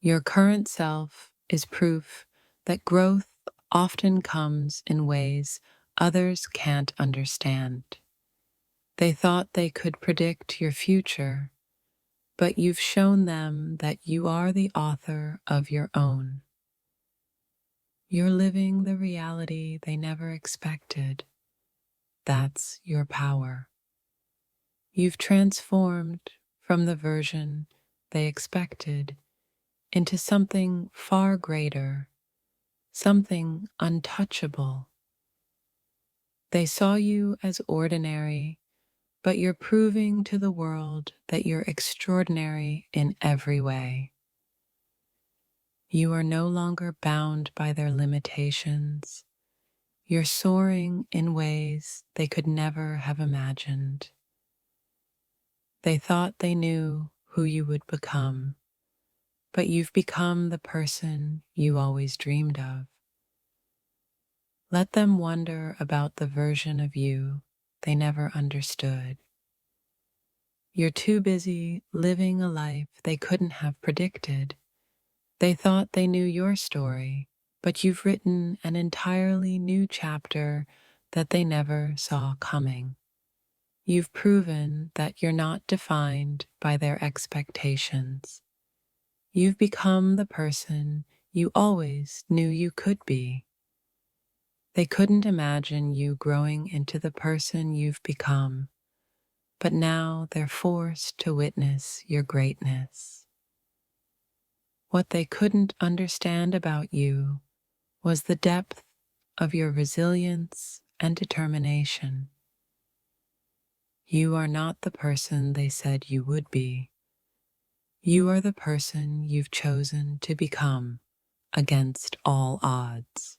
Your current self is proof that growth often comes in ways others can't understand. They thought they could predict your future, but you've shown them that you are the author of your own. You're living the reality they never expected. That's your power. You've transformed from the version they expected into something far greater, something untouchable. They saw you as ordinary, but you're proving to the world that you're extraordinary in every way. You are no longer bound by their limitations. You're soaring in ways they could never have imagined. They thought they knew who you would become, but you've become the person you always dreamed of. Let them wonder about the version of you they never understood. You're too busy living a life they couldn't have predicted. They thought they knew your story, but you've written an entirely new chapter that they never saw coming. You've proven that you're not defined by their expectations. You've become the person you always knew you could be. They couldn't imagine you growing into the person you've become, but now they're forced to witness your greatness. What they couldn't understand about you was the depth of your resilience and determination. You are not the person they said you would be. You are the person you've chosen to become against all odds.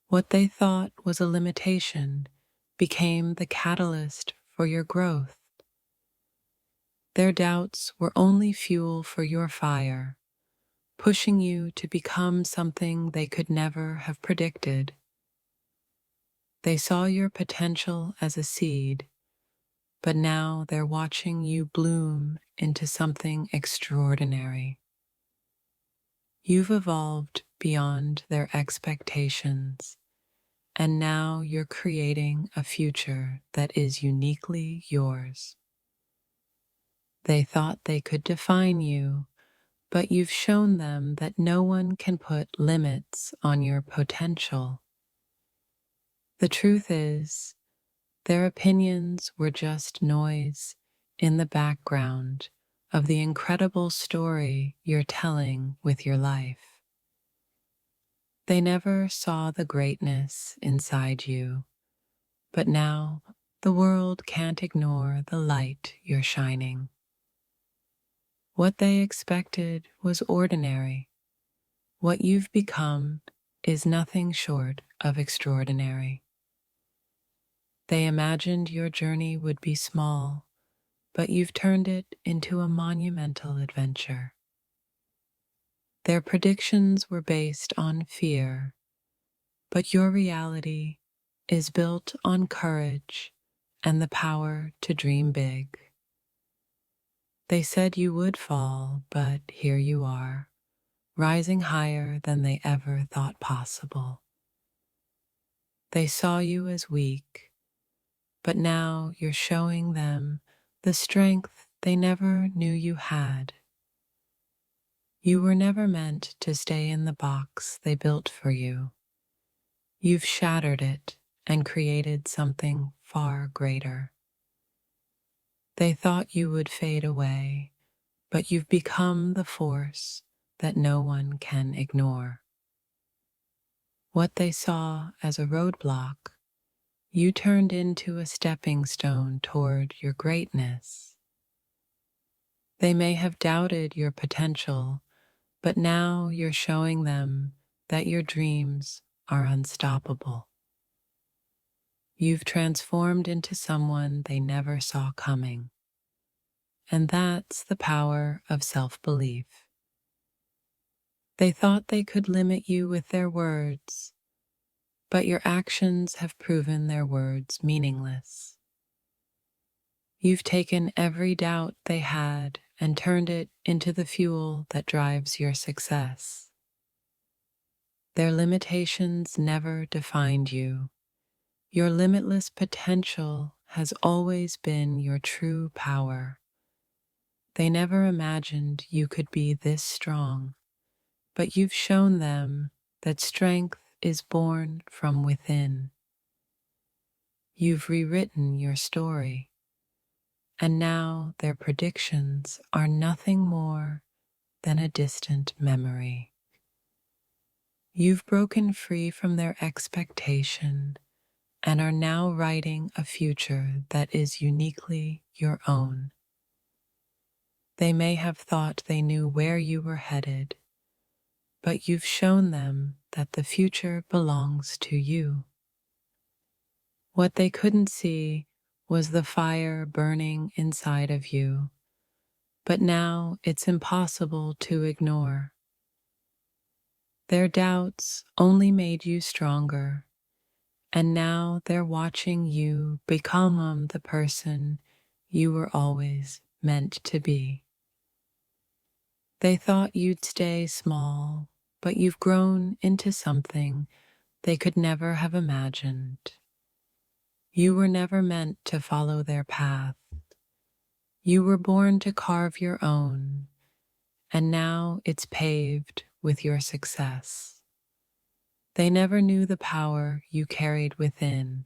What they thought was a limitation became the catalyst for your growth. Their doubts were only fuel for your fire, pushing you to become something they could never have predicted. They saw your potential as a seed, but now they're watching you bloom into something extraordinary. You've evolved beyond their expectations, and now you're creating a future that is uniquely yours. They thought they could define you, but you've shown them that no one can put limits on your potential. The truth is, their opinions were just noise in the background of the incredible story you're telling with your life. They never saw the greatness inside you, but now the world can't ignore the light you're shining. What they expected was ordinary. What you've become is nothing short of extraordinary. They imagined your journey would be small, but you've turned it into a monumental adventure. Their predictions were based on fear, but your reality is built on courage and the power to dream big. They said you would fall, but here you are, rising higher than they ever thought possible. They saw you as weak, but now you're showing them the strength they never knew you had. You were never meant to stay in the box they built for you. You've shattered it and created something far greater. They thought you would fade away, but you've become the force that no one can ignore. What they saw as a roadblock, you turned into a stepping stone toward your greatness. They may have doubted your potential, but now you're showing them that your dreams are unstoppable. You've transformed into someone they never saw coming. And that's the power of self-belief. They thought they could limit you with their words, but your actions have proven their words meaningless. You've taken every doubt they had and turned it into the fuel that drives your success. Their limitations never defined you. Your limitless potential has always been your true power. They never imagined you could be this strong, but you've shown them that strength is born from within. You've rewritten your story, and now their predictions are nothing more than a distant memory. You've broken free from their expectation and are now writing a future that is uniquely your own. They may have thought they knew where you were headed, but you've shown them that the future belongs to you. What they couldn't see was the fire burning inside of you, but now it's impossible to ignore. Their doubts only made you stronger, and now they're watching you become the person you were always meant to be. They thought you'd stay small, but you've grown into something they could never have imagined. You were never meant to follow their path. You were born to carve your own, and now it's paved with your success. They never knew the power you carried within,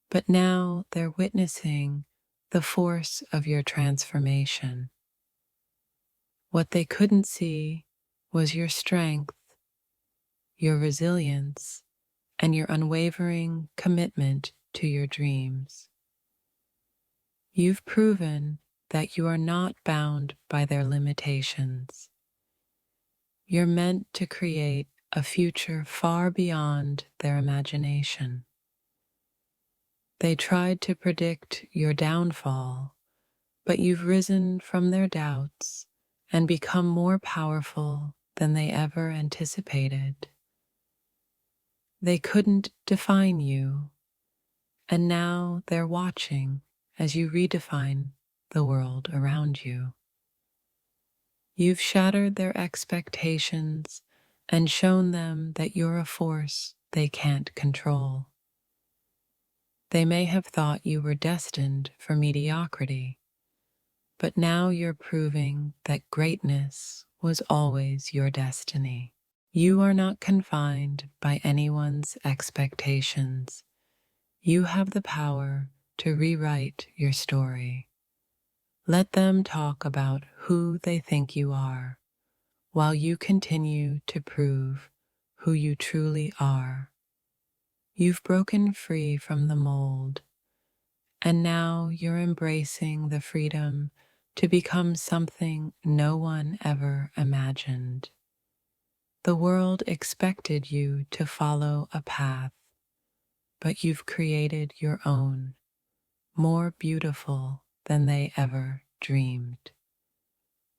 but now they're witnessing the force of your transformation. What they couldn't see was your strength, your resilience, and your unwavering commitment to your dreams. You've proven that you are not bound by their limitations. You're meant to create a future far beyond their imagination. They tried to predict your downfall, but you've risen from their doubts and become more powerful than they ever anticipated. They couldn't define you, and now they're watching as you redefine the world around you. You've shattered their expectations and shown them that you're a force they can't control. They may have thought you were destined for mediocrity, but now you're proving that greatness was always your destiny. You are not confined by anyone's expectations. You have the power to rewrite your story. Let them talk about who they think you are, while you continue to prove who you truly are. You've broken free from the mold, and now you're embracing the freedom to become something no one ever imagined. The world expected you to follow a path, but you've created your own, more beautiful than they ever dreamed.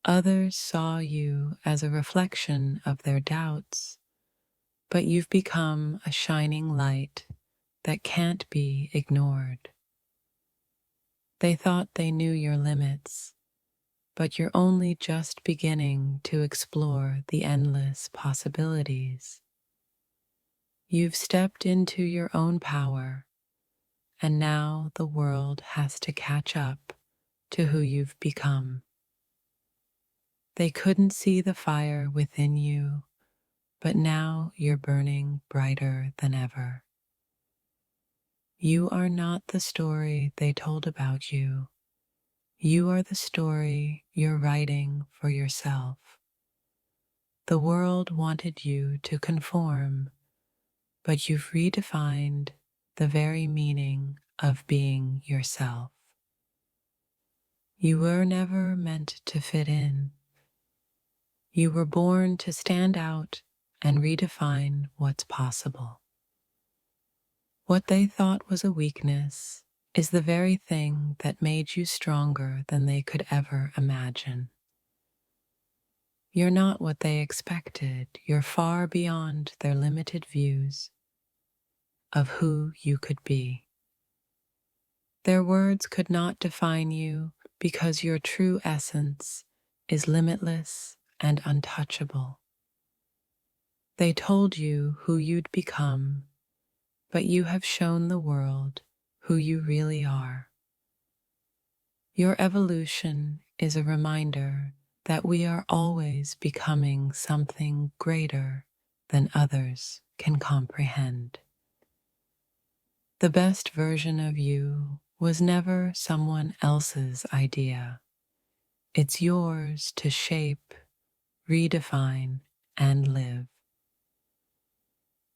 Others saw you as a reflection of their doubts, but you've become a shining light that can't be ignored. They thought they knew your limits, but you're only just beginning to explore the endless possibilities. You've stepped into your own power, and now the world has to catch up to who you've become. They couldn't see the fire within you, but now you're burning brighter than ever. You are not the story they told about you. You are the story you're writing for yourself. The world wanted you to conform, but you've redefined the very meaning of being yourself. You were never meant to fit in. You were born to stand out and redefine what's possible. What they thought was a weakness is the very thing that made you stronger than they could ever imagine. You're not what they expected. You're far beyond their limited views of who you could be. Their words could not define you because your true essence is limitless and untouchable. They told you who you'd become, but you have shown the world who you really are. Your evolution is a reminder that we are always becoming something greater than others can comprehend. The best version of you was never someone else's idea. It's yours to shape, redefine, and live.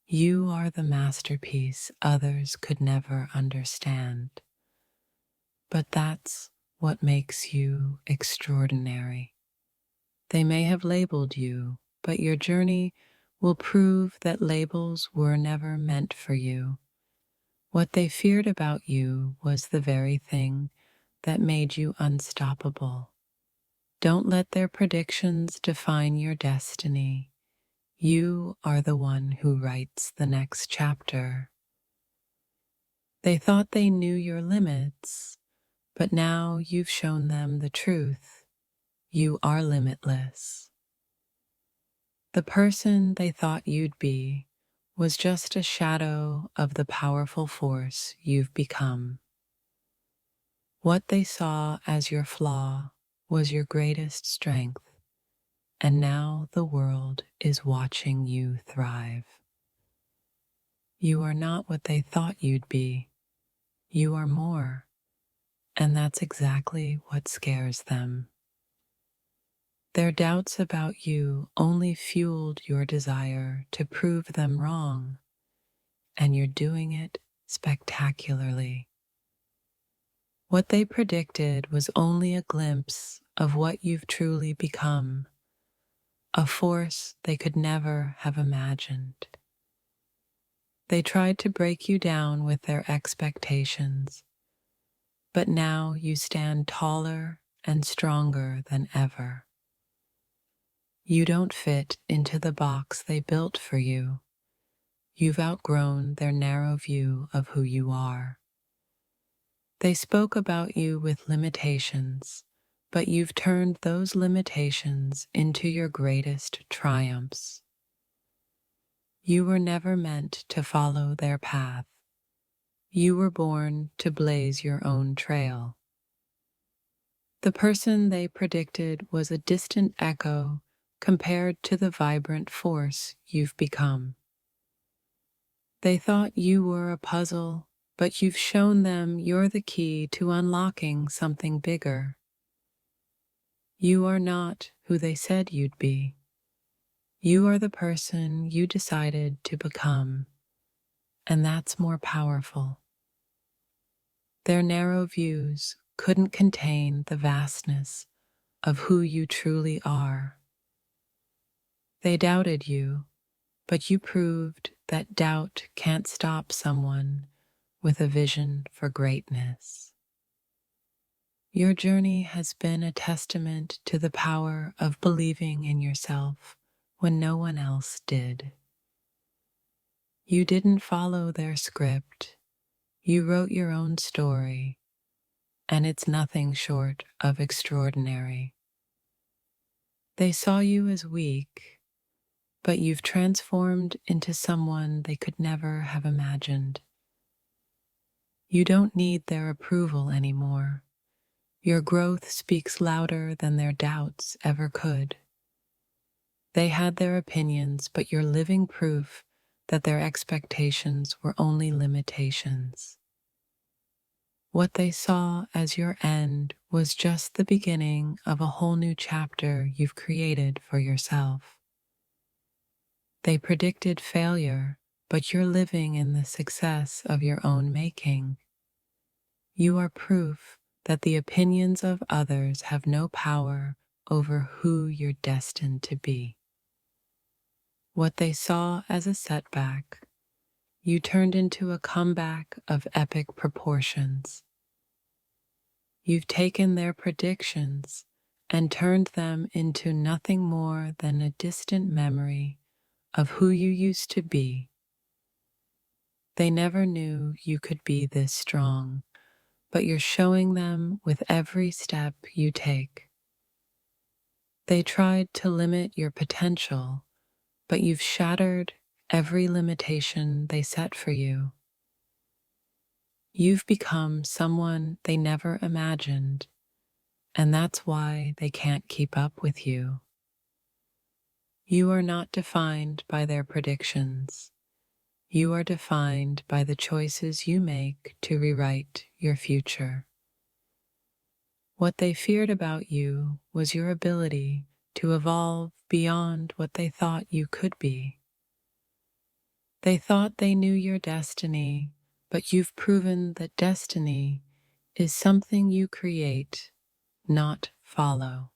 You are the masterpiece others could never understand. But that's what makes you extraordinary. They may have labeled you, but your journey will prove that labels were never meant for you. What they feared about you was the very thing that made you unstoppable. Don't let their predictions define your destiny. You are the one who writes the next chapter. They thought they knew your limits, but now you've shown them the truth. You are limitless. The person they thought you'd be was just a shadow of the powerful force you've become. What they saw as your flaw was your greatest strength, and now the world is watching you thrive. You are not what they thought you'd be. You are more, and that's exactly what scares them. Their doubts about you only fueled your desire to prove them wrong, and you're doing it spectacularly. What they predicted was only a glimpse of what you've truly become, a force they could never have imagined. They tried to break you down with their expectations, but now you stand taller and stronger than ever. You don't fit into the box they built for you. You've outgrown their narrow view of who you are. They spoke about you with limitations, but you've turned those limitations into your greatest triumphs. You were never meant to follow their path. You were born to blaze your own trail. The person they predicted was a distant echo compared to the vibrant force you've become. They thought you were a puzzle, but you've shown them you're the key to unlocking something bigger. You are not who they said you'd be. You are the person you decided to become, and that's more powerful. Their narrow views couldn't contain the vastness of who you truly are. They doubted you, but you proved that doubt can't stop someone with a vision for greatness. Your journey has been a testament to the power of believing in yourself when no one else did. You didn't follow their script. You wrote your own story, and it's nothing short of extraordinary. They saw you as weak, but you've transformed into someone they could never have imagined. You don't need their approval anymore. Your growth speaks louder than their doubts ever could. They had their opinions, but you're living proof that their expectations were only limitations. What they saw as your end was just the beginning of a whole new chapter you've created for yourself. They predicted failure, but you're living in the success of your own making. You are proof that the opinions of others have no power over who you're destined to be. What they saw as a setback, you turned into a comeback of epic proportions. You've taken their predictions and turned them into nothing more than a distant memory of who you used to be. They never knew you could be this strong, but you're showing them with every step you take. They tried to limit your potential, but you've shattered every limitation they set for you. You've become someone they never imagined, and that's why they can't keep up with you. You are not defined by their predictions. You are defined by the choices you make to rewrite your future. What they feared about you was your ability to evolve beyond what they thought you could be. They thought they knew your destiny, but you've proven that destiny is something you create, not follow.